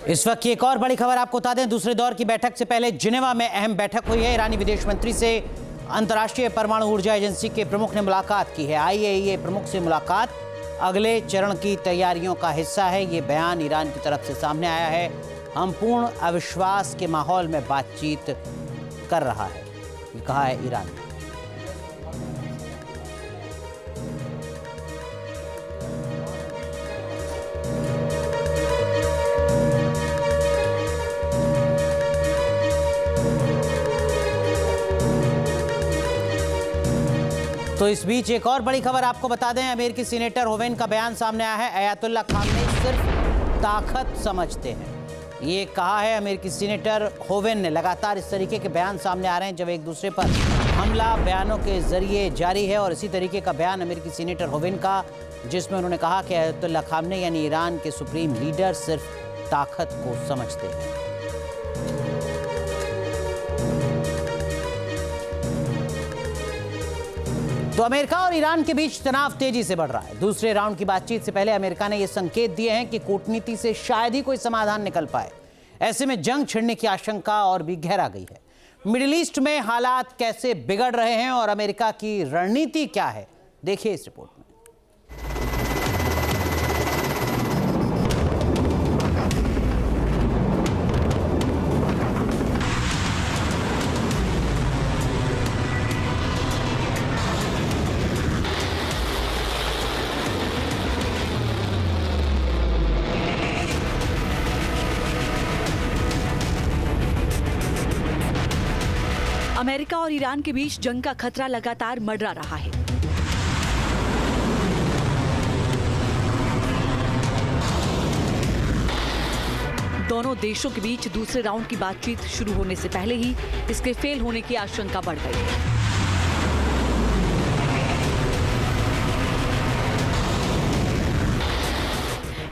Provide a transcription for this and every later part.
इस वक्त की एक और बड़ी खबर आपको बता दें, दूसरे दौर की बैठक से पहले जिनेवा में अहम बैठक हुई है। ईरानी विदेश मंत्री से अंतर्राष्ट्रीय परमाणु ऊर्जा एजेंसी के प्रमुख ने मुलाकात की है। IAEA प्रमुख से मुलाकात अगले चरण की तैयारियों का हिस्सा है। ये बयान ईरान की तरफ से सामने आया है। हम पूर्ण अविश्वास के माहौल में बातचीत कर रहा है, ये कहा है ईरान ने। तो इस बीच एक और बड़ी खबर आपको बता दें, अमेरिकी सीनेटर होवेन का बयान सामने आया है। अयातुल्ला खामनेई सिर्फ ताकत समझते हैं, ये कहा है अमेरिकी सीनेटर होवेन ने। लगातार इस तरीके के बयान सामने आ रहे हैं जब एक दूसरे पर हमला बयानों के जरिए जारी है। और इसी तरीके का बयान अमेरिकी सीनेटर होवेन का, जिसमें उन्होंने कहा कि अयातुल्ला खामनेई यानी ईरान के सुप्रीम लीडर सिर्फ ताकत को समझते हैं। तो अमेरिका और ईरान के बीच तनाव तेजी से बढ़ रहा है। दूसरे राउंड की बातचीत से पहले अमेरिका ने यह संकेत दिए हैं कि कूटनीति से शायद ही कोई समाधान निकल पाए। ऐसे में जंग छिड़ने की आशंका और भी गहरा गई है। मिडिल ईस्ट में हालात कैसे बिगड़ रहे हैं और अमेरिका की रणनीति क्या है, देखिए इस रिपोर्ट में। अमेरिका और ईरान के बीच जंग का खतरा लगातार मंडरा रहा है। दोनों देशों के बीच दूसरे राउंड की बातचीत शुरू होने से पहले ही इसके फेल होने की आशंका बढ़ गई है।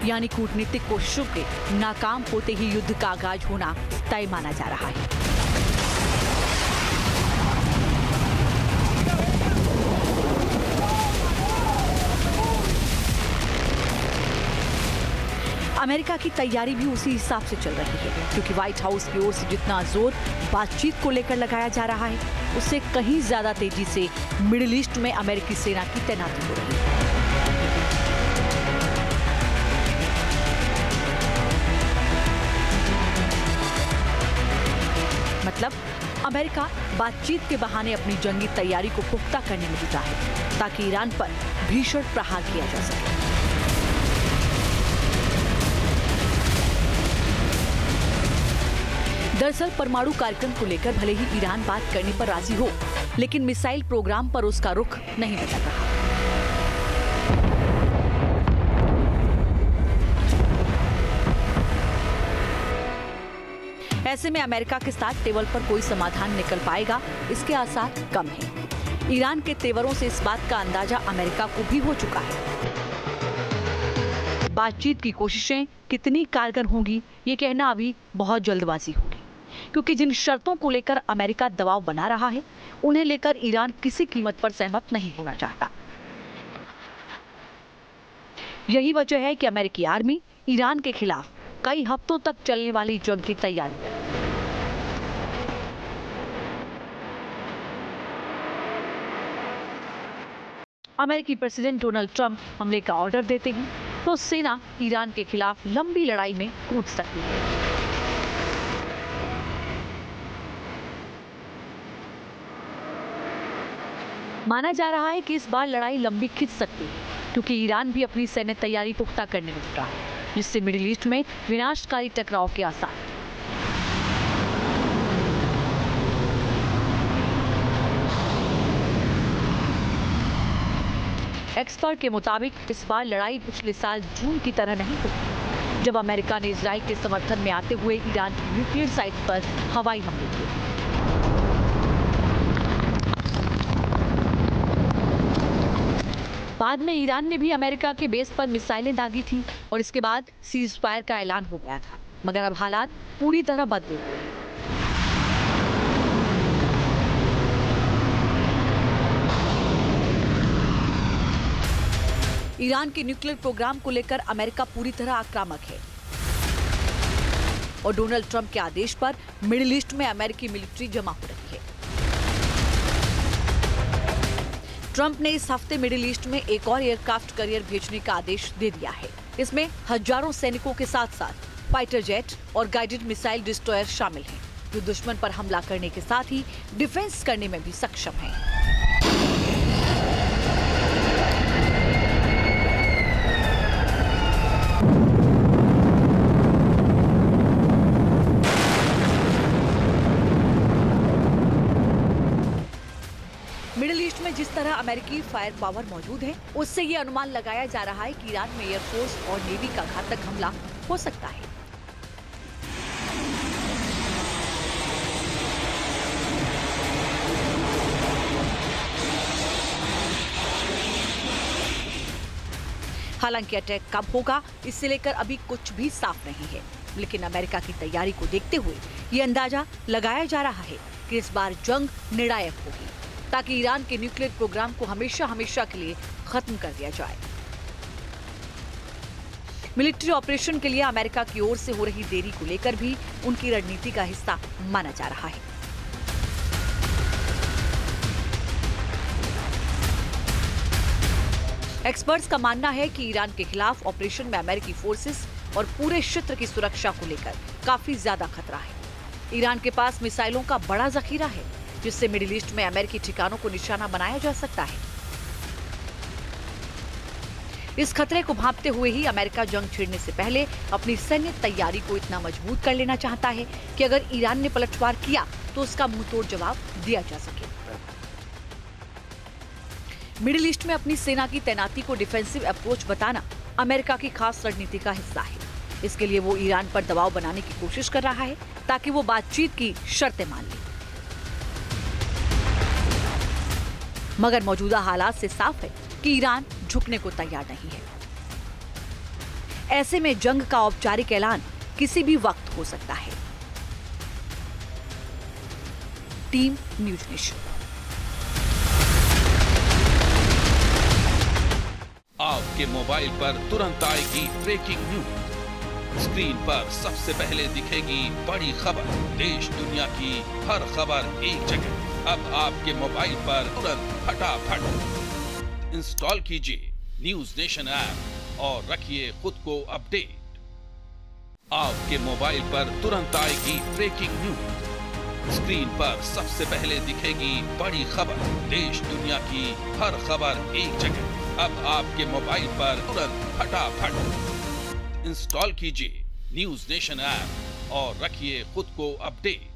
यानी कूटनीतिक कोशिशों के नाकाम होते ही युद्ध का आगाज होना तय माना जा रहा है। अमेरिका की तैयारी भी उसी हिसाब से चल रही है, क्योंकि व्हाइट हाउस की ओर से जितना जोर बातचीत को लेकर लगाया जा रहा है, उससे कहीं ज्यादा तेजी से मिडिल ईस्ट में अमेरिकी सेना की तैनाती हो रही है। मतलब अमेरिका बातचीत के बहाने अपनी जंगी तैयारी को पुख्ता करने में जुटा है, ताकि ईरान पर भीषण प्रहार किया जा सके। दरअसल परमाणु कार्यक्रम को लेकर भले ही ईरान बात करने पर राजी हो, लेकिन मिसाइल प्रोग्राम पर उसका रुख नहीं बदल रहा। ऐसे में अमेरिका के साथ टेबल पर कोई समाधान निकल पाएगा, इसके आसार कम है। ईरान के तेवरों से इस बात का अंदाजा अमेरिका को भी हो चुका है। बातचीत की कोशिशें कितनी कारगर होंगी, ये कहना अभी बहुत जल्दबाजी होगी, क्योंकि जिन शर्तों को लेकर अमेरिका दबाव बना रहा है, उन्हें लेकर ईरान किसी कीमत पर सहमत नहीं होना चाहता। यही वजह है कि अमेरिकी आर्मी ईरान के खिलाफ कई हफ्तों तक चलने वाली जंग की तैयारी है। अमेरिकी प्रेसिडेंट डोनाल्ड ट्रंप हमले का ऑर्डर देते हैं तो सेना ईरान के खिलाफ लंबी लड़ाई में कूद सकती है। माना जा रहा है कि इस बार लड़ाई लंबी खिंच सकती है, क्योंकि ईरान भी अपनी सैन्य तैयारी पुख्ता करने में जुटा है, जिससे मिडिल ईस्ट में विनाशकारी टकराव के आसार। एक्सपर्ट के मुताबिक इस बार लड़ाई पिछले साल जून की तरह नहीं हुई, जब अमेरिका ने इजराइल के समर्थन में आते हुए ईरान की न्यूक्लियर साइट पर हवाई हमले किए। बाद में ईरान ने भी अमेरिका के बेस पर मिसाइलें दागी थी और इसके बाद सीज फायर का ऐलान हो गया था, मगर अब हालात पूरी तरह बदले हुए हैं। ईरान के न्यूक्लियर प्रोग्राम को लेकर अमेरिका पूरी तरह आक्रामक है। और डोनाल्ड ट्रंप के आदेश पर मिडिल ईस्ट में अमेरिकी मिलिट्री जमा हो रही है। ट्रंप ने इस हफ्ते मिडिल ईस्ट में एक और एयरक्राफ्ट कैरियर भेजने का आदेश दे दिया है। इसमें हजारों सैनिकों के साथ साथ फाइटर जेट और गाइडेड मिसाइल डिस्ट्रॉयर शामिल हैं, जो दुश्मन पर हमला करने के साथ ही डिफेंस करने में भी सक्षम हैं। मिडिल ईस्ट में जिस तरह अमेरिकी फायर पावर मौजूद है, उससे ये अनुमान लगाया जा रहा है कि ईरान में एयरफोर्स और नेवी का घातक हमला हो सकता है। हालांकि अटैक कब होगा, इससे लेकर अभी कुछ भी साफ नहीं है, लेकिन अमेरिका की तैयारी को देखते हुए ये अंदाजा लगाया जा रहा है कि इस बार जंग निर्णायक होगी, ताकि ईरान के न्यूक्लियर प्रोग्राम को हमेशा हमेशा के लिए खत्म कर दिया जाए। मिलिट्री ऑपरेशन के लिए अमेरिका की ओर से हो रही देरी को लेकर भी उनकी रणनीति का हिस्सा माना जा रहा है। एक्सपर्ट्स का मानना है कि ईरान के खिलाफ ऑपरेशन में अमेरिकी फोर्सेस और पूरे क्षेत्र की सुरक्षा को लेकर काफी ज्यादा खतरा है। ईरान के पास मिसाइलों का बड़ा जखीरा है, जिससे मिडिल ईस्ट में अमेरिकी ठिकानों को निशाना बनाया जा सकता है। इस खतरे को भांपते हुए ही अमेरिका जंग छेड़ने से पहले अपनी सैन्य तैयारी को इतना मजबूत कर लेना चाहता है कि अगर ईरान ने पलटवार किया तो उसका मुंहतोड़ जवाब दिया जा सके। मिडिल ईस्ट में अपनी सेना की तैनाती को डिफेंसिव अप्रोच बताना अमेरिका की खास रणनीति का हिस्सा है। इसके लिए वो ईरान पर दबाव बनाने की कोशिश कर रहा है, ताकि वो बातचीत की शर्तें मान ले। मगर मौजूदा हालात से साफ है कि ईरान झुकने को तैयार नहीं है। ऐसे में जंग का औपचारिक ऐलान किसी भी वक्त हो सकता है। Team news nation. आपके मोबाइल पर तुरंत आएगी ब्रेकिंग न्यूज। स्क्रीन पर सबसे पहले दिखेगी बड़ी खबर। देश दुनिया की हर खबर एक जगह। अब आपके मोबाइल पर तुरंत फटाफट इंस्टॉल कीजिए न्यूज नेशन ऐप और रखिए खुद को अपडेट। आपके मोबाइल पर तुरंत आएगी ब्रेकिंग न्यूज। स्क्रीन पर सबसे पहले दिखेगी बड़ी खबर। देश दुनिया की हर खबर एक जगह। अब आपके मोबाइल पर तुरंत फटाफट इंस्टॉल कीजिए न्यूज नेशन ऐप और रखिए खुद को अपडेट।